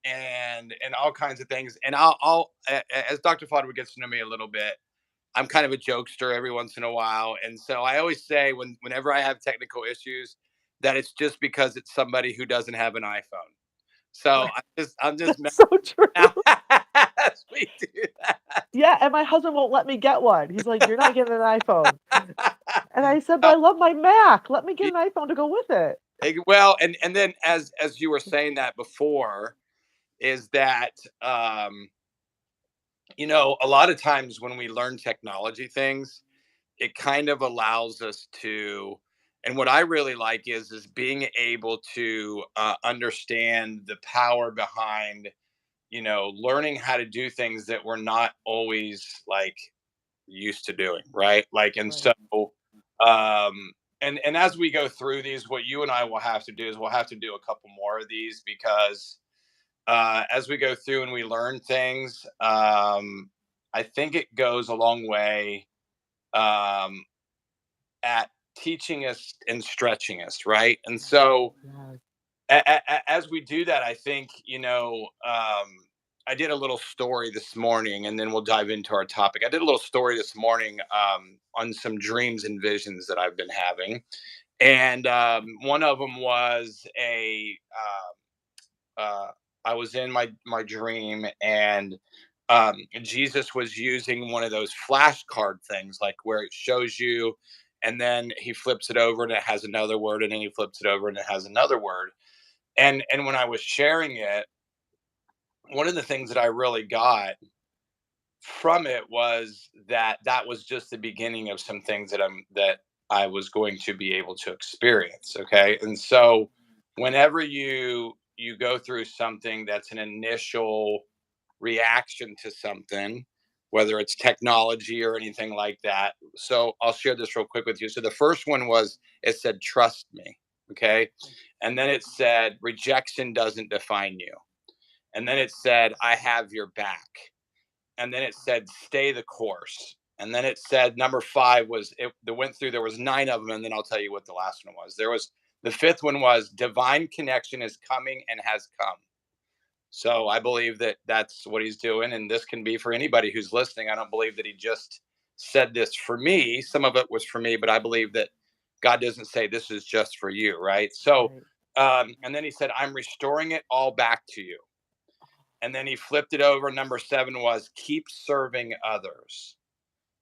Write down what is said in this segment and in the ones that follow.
and all kinds of things. And as Dr. Fodder gets to know me a little bit, I'm kind of a jokester every once in a while. And so I always say whenever I have technical issues, that it's just because it's somebody who doesn't have an iPhone. So Right. I'm just That's so true. now as we do that. Yeah, and my husband won't let me get one. He's like, "You're not getting an iPhone." And I said, "But Uh, I love my Mac. Let me get an iPhone to go with it." well, and then as you were saying that before, is that a lot of times when we learn technology things, it kind of allows us to, and what I really like is being able to understand the power behind learning how to do things that we're not always like used to doing, right? Like, and Right. so um and as we go through these, what you and I will have to do is we'll have to do a couple more of these, because as we go through and we learn things, I think it goes a long way um at teaching us and stretching us, right? And so Yeah. as we do that, I think I did a little story this morning, and then we'll dive into our topic. I did a little story this morning on some dreams and visions that I've been having, and one of them was a I was in my dream, and Jesus was using one of those flashcard things, like where it shows you, and then he flips it over and it has another word, and then he flips it over and it has another word. And when I was sharing it, one of the things that I really got from it was that that was just the beginning of some things that I was going to be able to experience. Okay. And so whenever you go through something that's an initial reaction to something, whether it's technology or anything like that. So I'll share this real quick with you. So the first one was, it said, trust me. Okay. And then it said, rejection doesn't define you. And then it said, I have your back. And then it said, stay the course. And then it said number five was it that went through, there was nine of them, and then I'll tell you what the last one was. There was the fifth one was, divine connection is coming and has come. So I believe that that's what he's doing, and this can be for anybody who's listening. I don't believe that he just said this for me. Some of it was for me, but I believe that God doesn't say this is just for you, right? So, Right. and then he said, I'm restoring it all back to you. And then he flipped it over. Number seven was, keep serving others.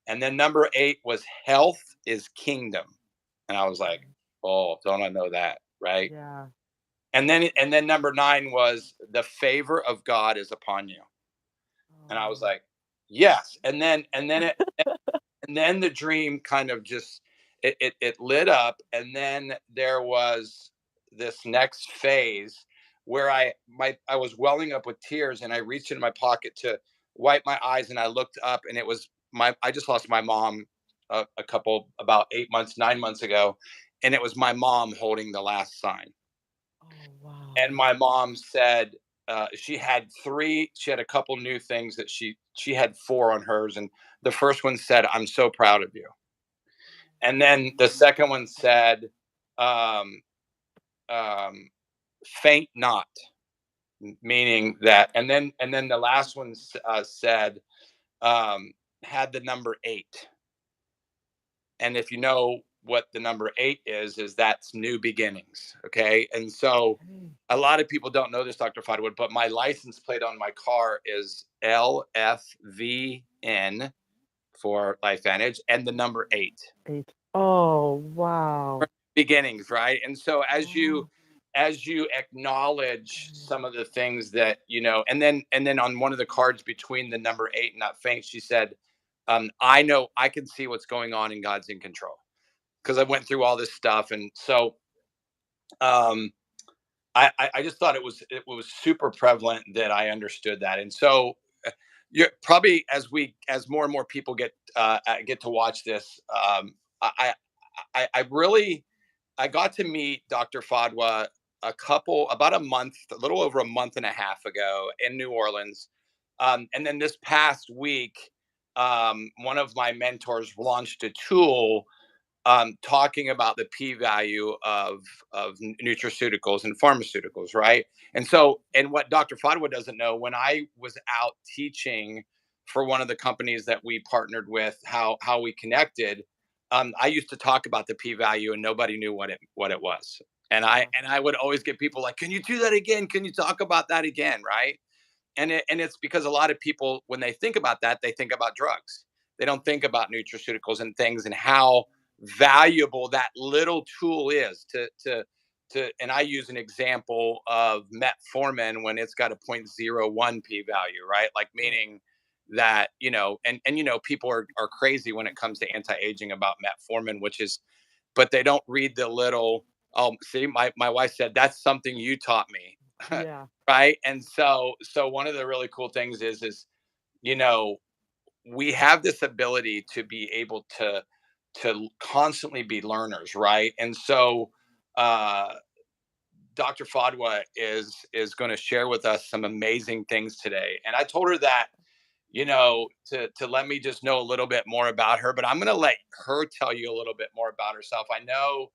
And then number eight was, health is kingdom. And I was like, oh, don't I know that, right? Yeah. And then number nine was, the favor of God is upon you. And I was Oh. like, yes. And then the dream kind of just it lit up, and then there was this next phase where I was welling up with tears, and I reached into my pocket to wipe my eyes, and I looked up, and it was my I just lost my mom a couple about 8 months 9 months ago, and it was my mom holding the last sign. Oh, wow. And my mom said she had a couple new things that she had four on hers, and the first one said, I'm so proud of you. And then the second one said, um, um, faint not, meaning that, and then the last one said, um, had the number eight. And if you know what the number eight is that's new beginnings. Okay. And so Okay. a lot of people don't know this, Dr. Fodwood, but my license plate on my car is LFVN for Life Vantage and the number eight. 8. Oh, wow. Beginnings, right? And so Oh. as you acknowledge some of the things that and then on one of the cards between the number eight and not faint, she said, I know, I can see what's going on, and God's in control, because I went through all this stuff. And so um I just thought it was super prevalent that I understood that. And so you're probably, as more and more people get to watch this, I really, I got to meet Dr. Fadwa about a month, a little over a month and a half ago in New Orleans. And then this past week, one of my mentors launched a tool talking about the p-value of nutraceuticals and pharmaceuticals, right? And so, and what Dr. Fadwa doesn't know, when I was out teaching for one of the companies that we partnered with, how we connected, I used to talk about the p-value and nobody knew what it was. Yeah. And I would always get people like, can you do that again? Can you talk about that again? Right. And it's because a lot of people, when they think about that, they think about drugs. They don't think about nutraceuticals and things, and how valuable that little tool is to. And I use an example of metformin when it's got a 0.01 p value, right? Like, Right. meaning that, and people are crazy when it comes to anti-aging about metformin, which is, but they don't read the little, oh, see, my wife said that's something you taught me. Yeah. Right. And so one of the really cool things is, you know we have this ability to be able to constantly be learners, right? And so uh Dr. Fadwa is going to share with us some amazing things today, and I told her that, to let me just know a little bit more about her, but I'm going to let her tell you a little bit more about herself. I know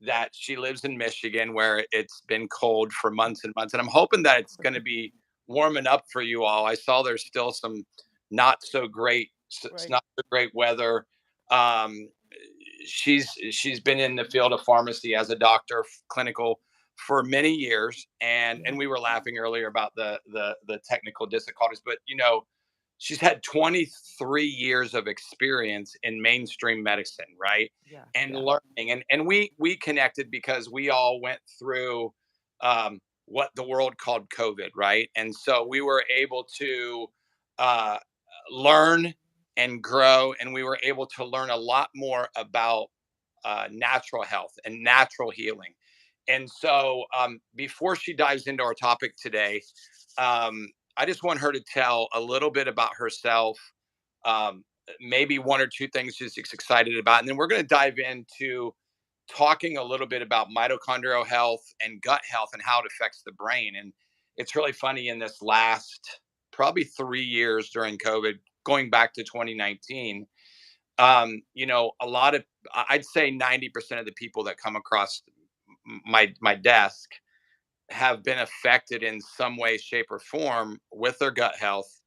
that she lives in Michigan, where it's been cold for months and months. And I'm hoping that it's going to be warming up for you all. I saw there's still some Right. not so great weather. Um, she's been in the field of pharmacy as a doctor, clinical, for many years, and Yeah. we were laughing earlier about the technical difficulties, but she's had 23 years of experience in mainstream medicine, right? Yeah. And Yeah. learning, and we connected because we all went through what the world called COVID, right? And so we were able to uh, learn and grow, and we were able to learn a lot more about natural health and natural healing. And so, before she dives into our topic today, I just want her to tell a little bit about herself, um, maybe one or two things she's excited about, and then we're going to dive into talking a little bit about mitochondrial health and gut health and how it affects the brain. And it's really funny, in this last probably 3 years during COVID, going back to 2019, a lot of, I'd say 90% of the people that come across my desk have been affected in some way, shape, or form with their gut health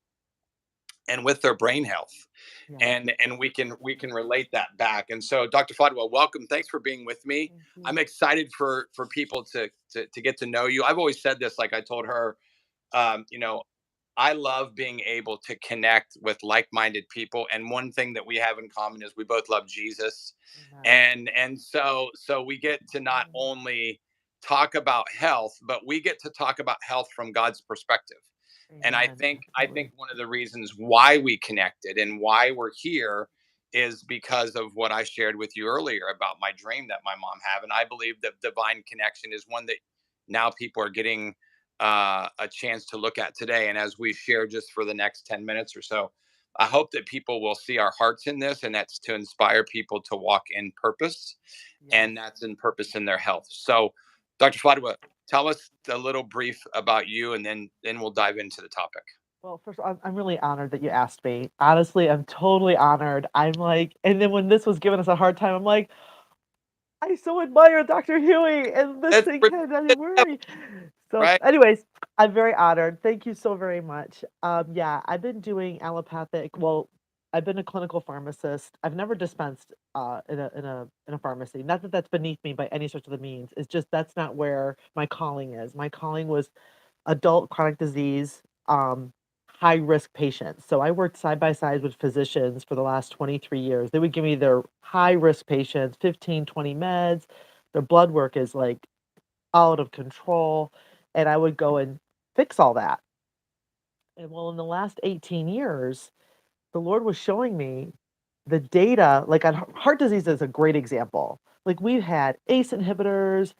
and with their brain health. Yeah. And we can relate that back. And so, Dr. Fadwa, welcome. Thanks for being with me. Thank you. I'm excited for people to get to know you. I've always said this, like I told her, um, you know, I love being able to connect with like-minded people, and one thing that we have in common is we both love Jesus, Amen. and so we get to not Mm. only talk about health, but we get to talk about health from God's perspective. And I Amen. think I Absolutely. think one of the reasons why we connected and why we're here is because of what I shared with you earlier about my dream that my mom had, and I believe that divine connection is one that now people are getting a chance to look at today. And as we share just for the next 10 minutes or so, I hope that people will see our hearts in this, and that's to inspire people to walk in purpose, Yes. and that's in purpose in their health. So, Dr. Fadwa, tell us a little brief about you, and then we'll dive into the topic. Well, first of all, I'm really honored that you asked me. Honestly, I'm totally honored. I'm like, and then when this was giving us a hard time, I'm like, I so admire Dr. Huey, and this It's thing cannot worry. So, right. anyways, I'm very honored. Thank you so very much. Yeah, I've been doing allopathic. Well, I've been a clinical pharmacist. I've never dispensed in a pharmacy. Not that that's beneath me by any stretch of the means. It's just that's not where my calling is. My calling was adult chronic disease, high risk patients. So I worked side by side with physicians for the last 23 years. They would give me their high risk patients, 15, 20 meds. Their blood work is like out of control. And I would go and fix all that. And well, in the last 18 years, the Lord was showing me the data, like on heart disease is a great example. Like we've had ACE inhibitors,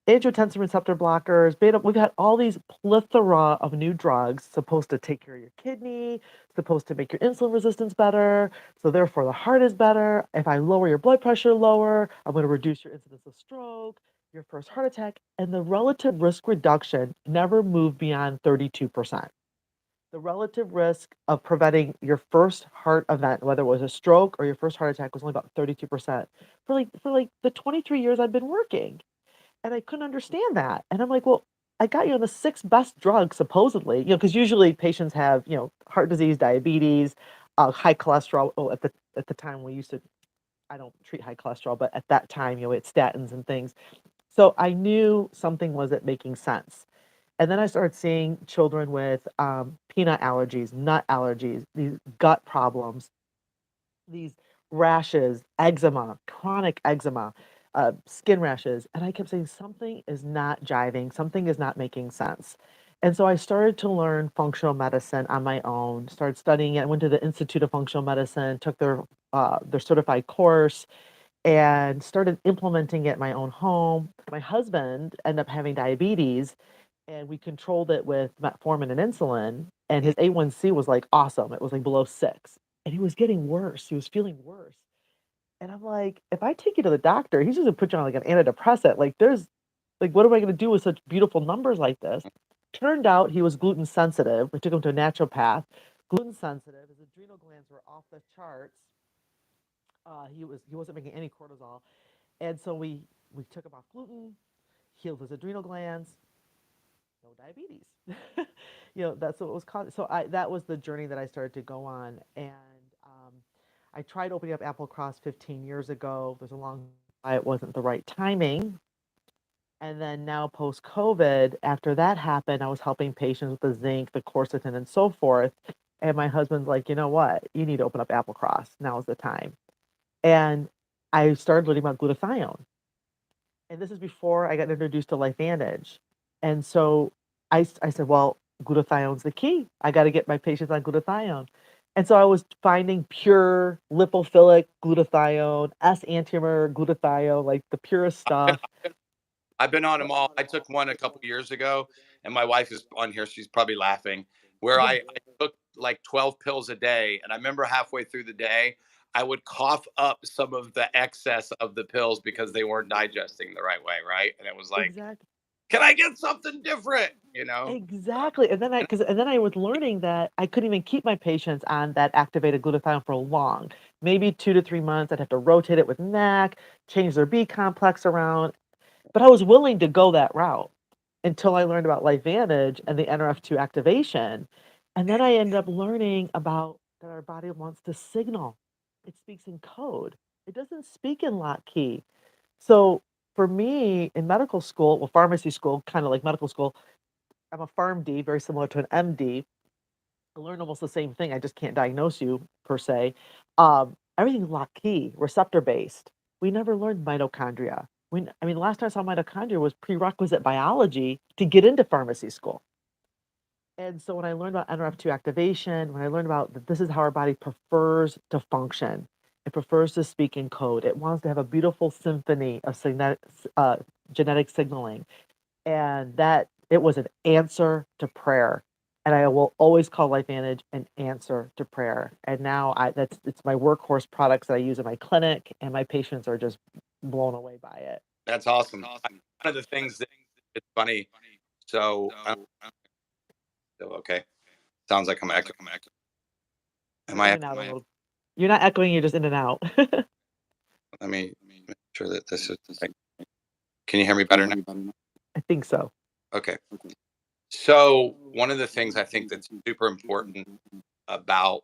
angiotensin receptor blockers, beta. We've had all these plethora of new drugs supposed to take care of your kidney, supposed to make your insulin resistance better. So therefore, the heart is better. If I lower your blood pressure lower, I'm going to reduce your incidence of stroke, your first heart attack, and the relative risk reduction never moved beyond 32%. the relative risk of preventing your first heart event, whether it was a stroke or your first heart attack, was only about 32% for like the 23 years I've been working. And I couldn't understand that. And I'm like, well, I got you on the sixth best drug, supposedly, because usually patients have, heart disease, diabetes, high cholesterol. Well, at the time we used to, I don't treat high cholesterol, but at that time, it's statins and things. So I knew something wasn't making sense. And then I started seeing children with peanut allergies, nut allergies, these gut problems, these rashes, eczema, chronic eczema, skin rashes. And I kept saying, something is not jiving, something is not making sense. And so I started to learn functional medicine on my own, started studying it. I went to the Institute of Functional Medicine, took their certified course, and started implementing it in my own home. My husband ended up having diabetes, and we controlled it with metformin and insulin, and Mm. his A1C was like awesome. It was like below 6. And he was getting worse. He was feeling worse. And I'm like, if I take you to the doctor, he's just gonna put you on like an antidepressant. Like there's like what am I gonna do with such beautiful numbers like this? Turned out he was gluten sensitive. We took him to a naturopath. Gluten sensitive. His adrenal glands were off the charts. He wasn't making any cortisol. And so we took him off gluten, healed his adrenal glands, no diabetes. That's what was causing. So that was the journey that I started to go on, and I tried opening up Apple Cross 15 years ago. There's a long why it wasn't the right timing, and then now post COVID, after that happened, I was helping patients with the zinc, the quercetin, and so forth. And my husband's like, you know what? You need to open up Apple Cross. Now's the time. And I started learning about glutathione. And this is before I got introduced to LifeVantage. And so I said, well, glutathione's the key. I got to get my patients on glutathione. And so I was finding pure lipophilic glutathione, S-enantiomer glutathione, like the purest stuff. I've been on them all. I took one a couple years ago, and my wife is on here. She's probably laughing. Where Yeah, I took like 12 pills a day, and I remember halfway through the day, I would cough up some of the excess of the pills because they weren't digesting the right way, right? And it was like, exactly. can I get something different? Exactly. And then I was learning that I couldn't even keep my patients on that activated glutathione for long. Maybe 2 to 3 months. I'd have to rotate it with NAC, change their B complex around. But I was willing to go that route until I learned about LifeVantage and the NRF2 activation. And then I ended up learning about that our body wants to signal. It speaks in code. It doesn't speak in lock key. So for me in medical school, well, pharmacy school, kind of like medical school, I'm a PharmD, very similar to an MD. I learned almost the same thing. I just can't diagnose you per se. Everything's lock key, receptor based. We never learned mitochondria. I mean, last time I saw mitochondria was prerequisite biology to get into pharmacy school. And so when I learned about NRF2 activation, when I learned about that this is how our body prefers to function, it prefers to speak in code. It wants to have a beautiful symphony of uh, genetic signaling, and that it was an answer to prayer. And I will always call LifeVantage an answer to prayer. And now it's my workhorse products that I use in my clinic, and my patients are just blown away by it. That's awesome. One of the things that it's funny. So, okay. Sounds like I'm echoing. Am You're in I? and out a little. You're not echoing, you're just in and out. Let me make sure that this is. Can you hear me better now? I think so. Okay. So, one of the things I think that's super important about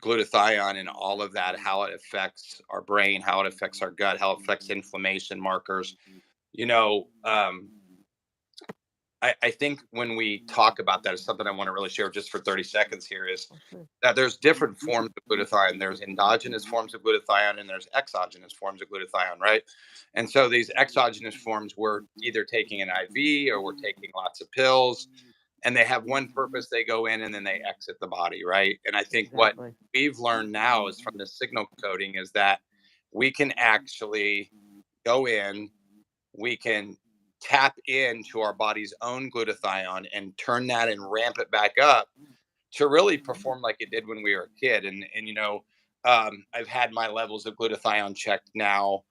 glutathione and all of that, how it affects our brain, how it affects our gut, how it affects inflammation markers. You know, I think when we talk about that, is something I want to really share just for 30 seconds here is Oh, sure. that there's different forms of glutathione. There's endogenous forms of glutathione and there's exogenous forms of glutathione, right? And so these exogenous forms, we're either taking an IV or we're taking lots of pills, and they have one purpose. They go in and then they exit the body, right? And I think what Exactly. we've learned now is from the signal coding is that we can actually go in, we can tap into our body's own glutathione and turn that and ramp it back up to really perform like it did when we were a kid. I've had my levels of glutathione checked now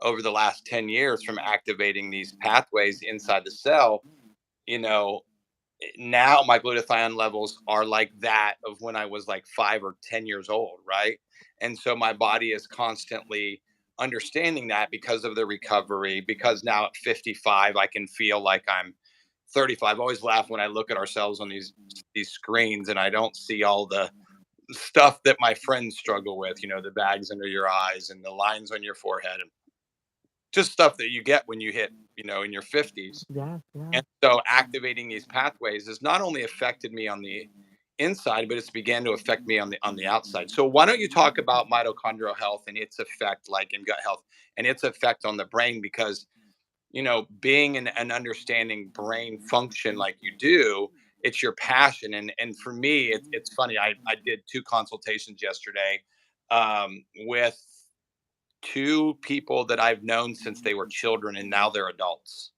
over the last 10 years from activating these pathways inside the cell. You know, now my glutathione levels are like that of when I was like 5 or 10 years old, right? And so my body is constantly understanding that because of the recovery. Because now at 55, I can feel like I'm 35. I always laugh when I look at ourselves on these screens and I don't see all the stuff that my friends struggle with. You know, the bags under your eyes and the lines on your forehead, and just stuff that you get when you hit, in your 50s. Yeah, yeah. And so activating these pathways has not only affected me on the inside, but it's began to affect me on the outside. So why don't you talk about mitochondrial health and its effect, like in gut health, and its effect on the brain? Because being an understanding brain function like you do, it's your passion. And for me, it's funny. I did 2 consultations yesterday with two people that I've known since they were children, and now they're adults,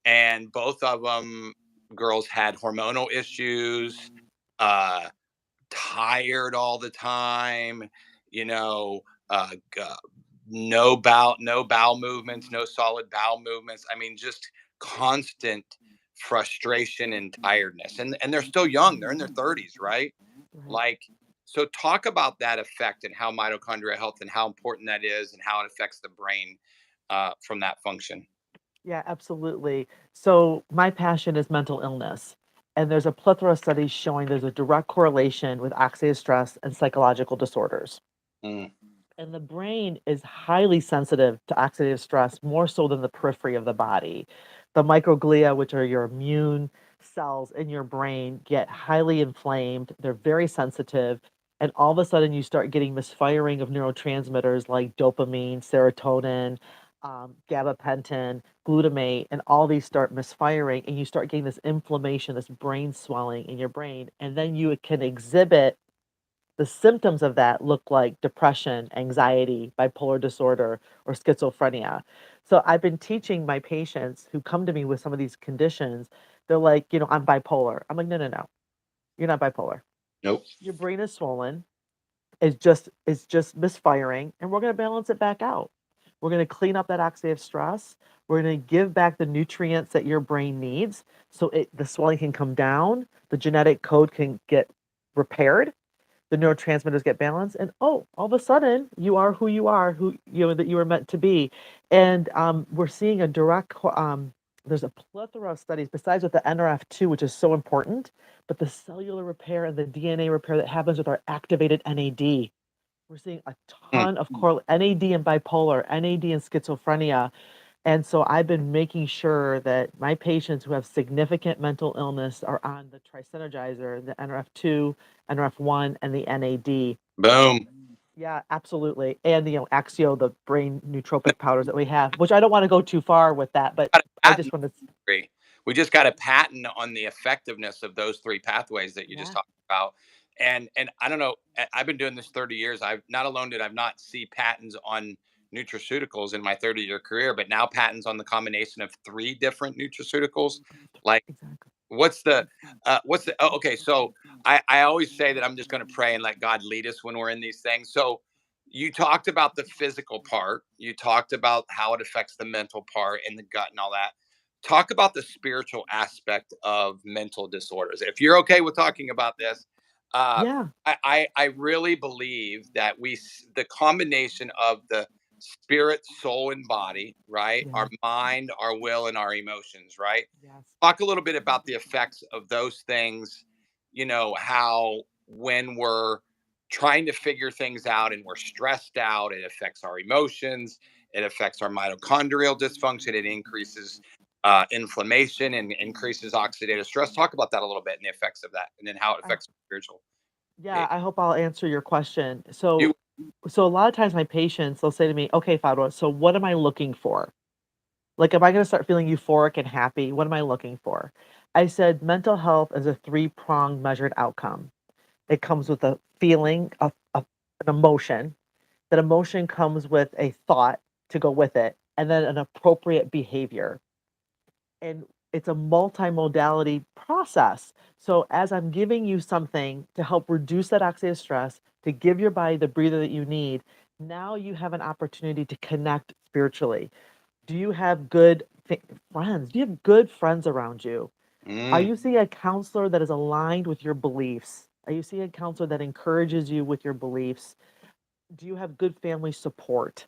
and both of them girls had hormonal issues, uh tired all the time, you know uh g- no bowel movements, no solid bowel movements. I mean, just constant frustration and tiredness, and they're still young, they're in their 30s, right? Right. Like, so talk about that effect and how mitochondrial health and how important that is and how it affects the brain from that function. Yeah, absolutely. So my passion is mental illness, and there's a plethora of studies showing there's a direct correlation with oxidative stress and psychological disorders. Mm, And the brain is highly sensitive to oxidative stress, more so than the periphery of the body. The microglia, which are your immune cells in your brain, get highly inflamed. They're very sensitive. And all of a sudden, you start getting misfiring of neurotransmitters like dopamine, serotonin, gabapentin, glutamate, and all these start misfiring. And you start getting this inflammation, this brain swelling in your brain. And then you can exhibit the symptoms of that look like depression, anxiety, bipolar disorder, or schizophrenia. So I've been teaching my patients who come to me with some of these conditions, they're like, I'm bipolar. I'm like, no, no, no, you're not bipolar. nope. Your brain is swollen. It's just misfiring, and we're going to balance it back out. We're going to clean up that oxidative stress. We're going to give back the nutrients that your brain needs so the swelling can come down, the genetic code can get repaired, the neurotransmitters get balanced, and all of a sudden you are who you are, who that you were meant to be. And we're seeing a there's a plethora of studies besides with the NRF2, which is so important, but the cellular repair and the DNA repair that happens with our activated NAD. We're seeing a Mm. ton of NAD and bipolar, NAD and schizophrenia. And so I've been making sure that my patients who have significant mental illness are on the Trisynergizer, the NRF2, NRF1, and the NAD. Boom. Yeah, absolutely. And Axio, the brain nootropic powders that we have, which I don't want to go too far with that, but Got a I just patent want to, three. We just got a patent on the effectiveness of those three pathways that you just yeah, talked about. And I don't know, I've been doing this 30 years. I've not alone did I've not see patents on nutraceuticals in my 30-year career, but now patents on the combination of three different nutraceuticals. Like, exactly. what's the oh, okay, so I always say that I'm just going to pray and let God lead us when we're in these things. So you talked about the physical part, you talked about how it affects the mental part and the gut and all that. Talk about the spiritual aspect of mental disorders, if you're okay with talking about this. uh Yeah, I really believe that the combination of the spirit, soul, and body, right? Our yeah, mind, our will, and our emotions, right? yes. Talk a little bit about the effects of those things. How when we're trying to figure things out and we're stressed out, it affects our emotions, it affects our mitochondrial dysfunction, it increases inflammation and increases oxidative stress. Talk about that a little bit and the effects of that, and then how it I, affects spiritual yeah, behavior. I hope I'll answer your question. You So a lot of times my patients, they'll say to me, okay, Fadwa, so what am I looking for? Like, am I going to start feeling euphoric and happy? What am I looking for? I said, mental health is a three-pronged measured outcome. It comes with a feeling of an emotion. That emotion comes with a thought to go with it, and then an appropriate behavior. And it's a multimodality process. So as I'm giving you something to help reduce that oxidative stress, to give your body the breather that you need, now you have an opportunity to connect spiritually. Do you have good friends? Do you have good friends around you? Are Mm. you seeing a counselor that is aligned with your beliefs? Are you seeing a counselor that encourages you with your beliefs? Do you have good family support?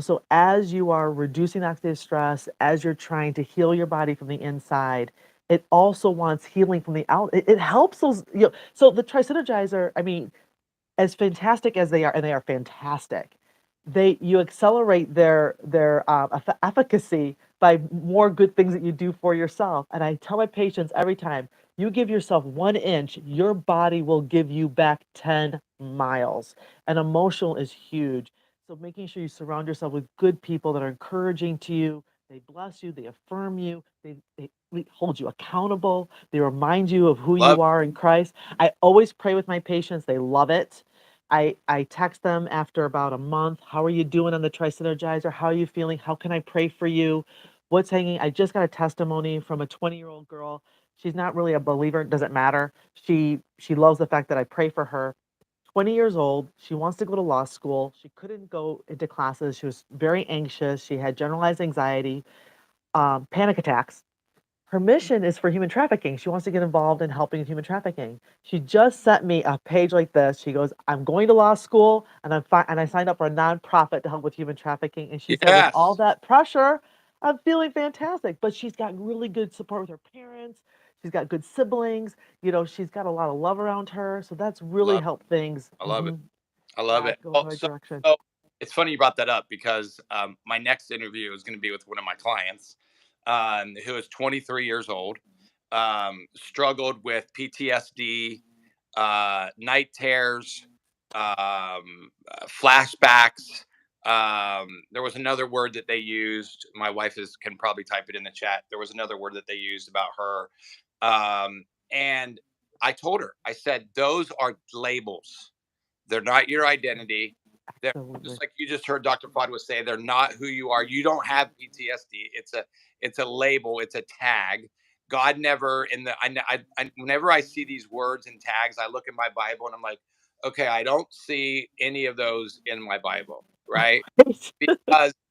So as you are reducing oxidative stress, as you're trying to heal your body from the inside, it also wants healing from the out. It helps so the trisynergizer, I mean, as fantastic as they are, and they are fantastic, you accelerate their efficacy by more good things that you do for yourself. And I tell my patients every time, you give yourself 1 inch, your body will give you back 10 miles. And emotional is huge. So making sure you surround yourself with good people that are encouraging to you, they bless you, they affirm you, they hold you accountable, they remind you of who Love you are in Christ. I always pray with my patients. They love it. I text them after about a month. How are you doing on the Tri-Synergizer? How are you feeling? How can I pray for you? What's hanging? I just got a testimony from a 20-year-old girl. She's not really a believer. It doesn't matter. She loves the fact that I pray for her. 20 years old. She wants to go to law school. She couldn't go into classes. She was very anxious. She had generalized anxiety, panic attacks. Her mission is for human trafficking. She wants to get involved in helping with human trafficking. She just sent me a page like this. She goes, "I'm going to law school, and I signed up for a nonprofit to help with human trafficking." And she said, "With all Yes. that pressure, I'm feeling fantastic." But she's got really good support with her parents. She's got good siblings. She's got a lot of love around her. So that's really Love helped things. I love it. I love Yeah, it. go in Well, the right so, direction. so it's funny you brought that up because my next interview is going to be with one of my clients who is 23 years old, struggled with PTSD, night terrors, flashbacks. There was another word that they used. My wife can probably type it in the chat. There was another word that they used about her. And I told her, I said, those are labels. They're not your identity. They're Absolutely. just like you just heard Dr. Fadwa say, they're not who you are. You don't have PTSD. It's a label, it's a tag. God never in the whenever I see these words and tags, I look at my Bible and I'm like, okay, I don't see any of those in my Bible, right?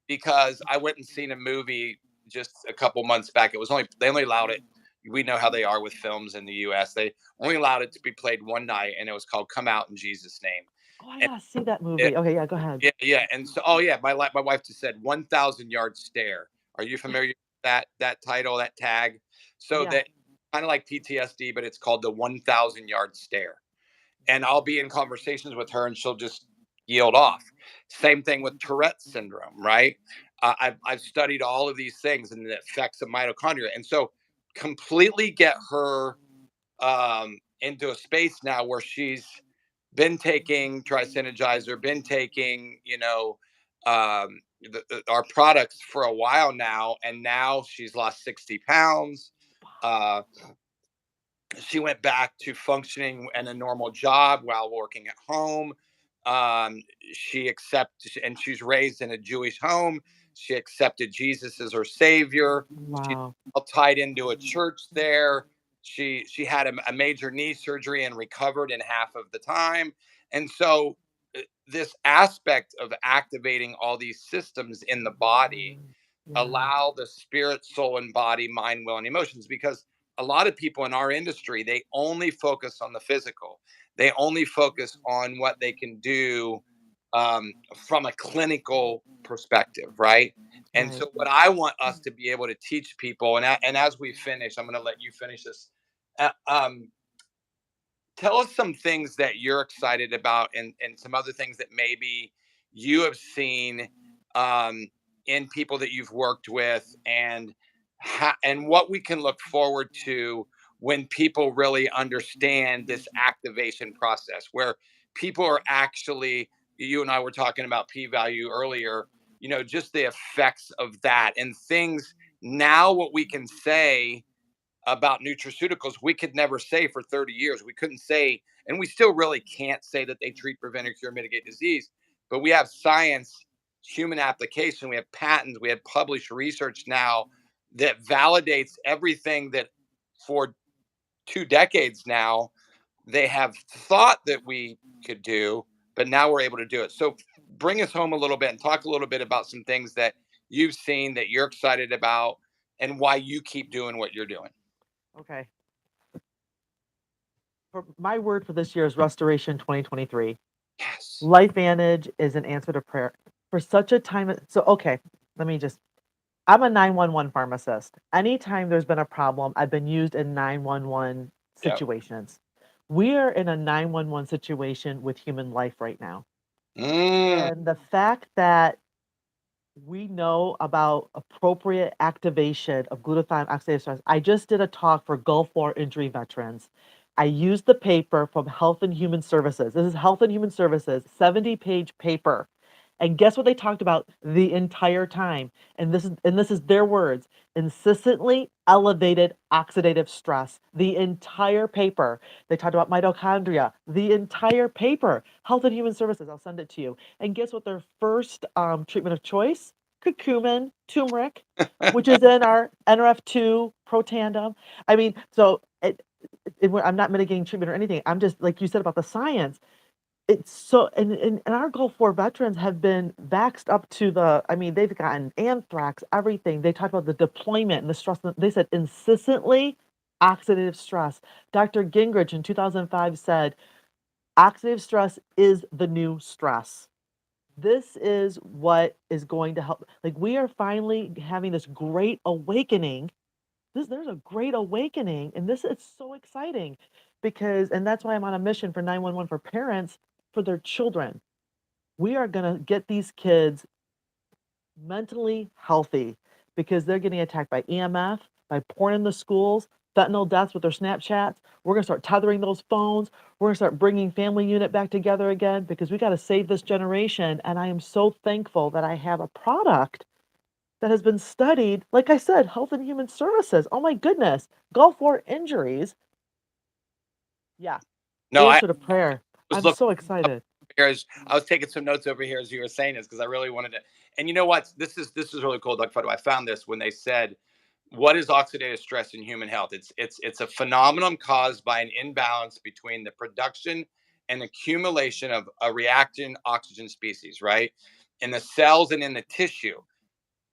Because I went and seen a movie just a couple months back. They only allowed it. We know how they are with films in the U.S. They only allowed it to be played one night, and it was called "Come Out in Jesus' Name." Oh, I And gotta see that it, movie. Okay, yeah, go ahead. yeah, yeah, and so oh yeah, my wife just said 1,000 yard stare. Are you familiar with that title, that tag? So Yeah. that kind of like PTSD, but it's called the 1,000 yard stare. And I'll be in conversations with her, and she'll just yield off. Same thing with Tourette's syndrome, right? I've studied all of these things and the effects of mitochondria, and so completely get her into a space now where she's been taking Trisynergizer, been taking, our products for a while now, and now she's lost 60 pounds. Uh, she went back to functioning in a normal job while working at home. Um, and she's raised in a Jewish home. She accepted Jesus as her savior. She's Wow. all tied into a church there. She had a major knee surgery and recovered in half of the time. And so, this aspect of activating all these systems in the body Yeah, allow the spirit, soul, and body, mind, will, and emotions. Because a lot of people in our industry, they only focus on the physical. They only focus on what they can do from a clinical perspective, right? And right. so, what I want us to be able to teach people, and as we finish, I'm going to let you finish this. Uh, um, Tell us some things that you're excited about, and some other things that maybe you have seen um, in people that you've worked with, and what we can look forward to when people really understand this activation process, where people are actually, you and I were talking about p-value earlier, just the effects of that and things. Now what we can say about nutraceuticals we could never say for 30 years. We couldn't say, and we still really can't say that they treat, prevent, or cure, mitigate disease. But we have science, human application, we have patents, we have published research now that validates everything that for 2 decades now they have thought that we could do, but now we're able to do it. So bring us home a little bit and talk a little bit about some things that you've seen that you're excited about and why you keep doing what you're doing. Okay. For my word for this year is restoration 2023. Yes. LifeVantage is an answer to prayer for such a time. So, okay, let me just. I'm a 911 pharmacist. Anytime there's been a problem, I've been used in 911 Yep. situations. We are in a 911 situation with human life right now. Mm. And the fact that we know about appropriate activation of glutathione oxidative stress. I just did a talk for Gulf War injury veterans. I used the paper from Health and Human Services. This is Health and Human Services, 70-page paper. And guess what they talked about the entire time? And this is their words. Insistently elevated oxidative stress. The entire paper. They talked about mitochondria. The entire paper. Health and Human Services. I'll send it to you. And guess what their first treatment of choice? Curcumin, turmeric, which is in our NRF2 protandem. I mean, so I'm not mitigating treatment or anything. I'm just like you said about the science. It's so, and our Gulf War veterans have been vaxxed up to the. I mean, they've gotten anthrax, everything. They talked about the deployment and the stress. They said insistently oxidative stress. Dr. Gingrich in 2005 said oxidative stress is the new stress. This is what is going to help. Like we are finally having this great awakening. There's a great awakening, and this is so exciting because, and that's why I'm on a mission for 911 for parents for their children. We are gonna get these kids mentally healthy because they're getting attacked by EMF, by porn in the schools, fentanyl deaths with their Snapchats. We're going to start tethering those phones. We're going to start bringing family unit back together again because we got to save this generation. And I am so thankful that I have a product that has been studied. Like I said, Health and Human Services. Oh my goodness. Gulf War injuries. Yeah. No, I Answer to prayer. was I'm looking so up excited. here as I was taking some notes over here as you were saying this because I really wanted to. And you know what? This is really cool, Dr. Fadwa. I found this when they said, "What is oxidative stress in human health?" It's a phenomenon caused by an imbalance between the production and accumulation of a reactant oxygen species, right, in the cells and in the tissue.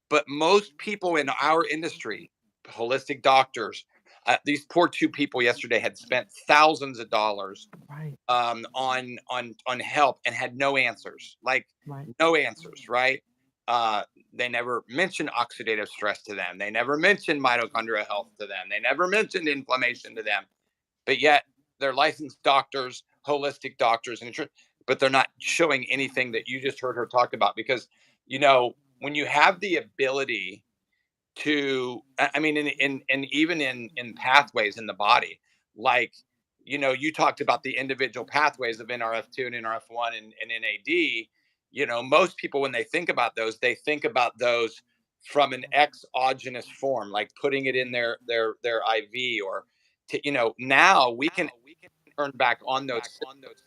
But most people in our industry, holistic doctors, these poor two people yesterday had spent thousands of dollars Right, on help and had no answers, like right, no answers, right? Uh, they never mentioned oxidative stress to them. They never mentioned mitochondrial health to them. They never mentioned inflammation to them. But yet they're licensed doctors, holistic doctors, but they're not showing anything that you just heard her talk about because when you have the ability to I mean in even in pathways in the body, like you talked about the individual pathways of NRF2 and NRF1 and NAD. Most people when they think about those, they think about those from an exogenous form, like putting it in their IV or now we can turn back on those systems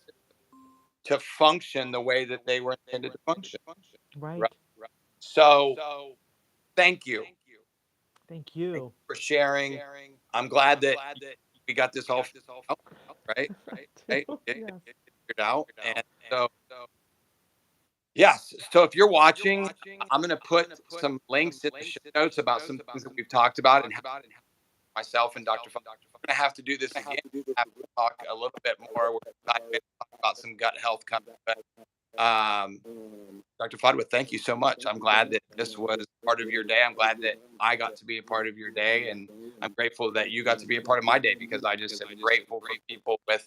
to function the way that they were intended to function, right? right. So thank you Thank you. for sharing. I'm glad that we got this all figured out, right? Right? Yes. Figured out. And so, yes. So if you're watching, I'm going to put some links in the show notes about some things that we've talked about and how myself and Dr. Fung are going to have to do this again. Have to talk a little bit more. We're excited to talk about some gut health coming. But Dr. Fadwa, thank you so much. I'm glad that this was part of your day. I'm glad that I got to be a part of your day. And I'm grateful that you got to be a part of my day because I just am grateful for people with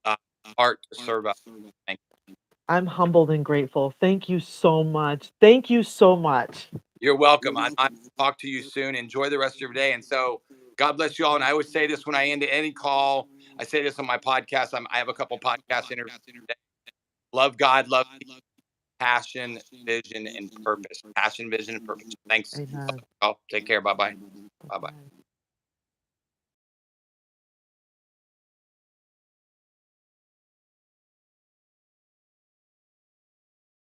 uh, heart to serve us. Thank you. I'm humbled and grateful. Thank you so much. Thank you so much. You're welcome. I talk to you soon. Enjoy the rest of your day. And so, God bless you all. And I always say this when I end any call. I say this on my podcast. I have a couple podcast interviews today. Love God, love people, passion, vision, and purpose. Passion, vision, and purpose. Thanks. Amen. Take care. Bye bye. Bye bye. Bye-bye.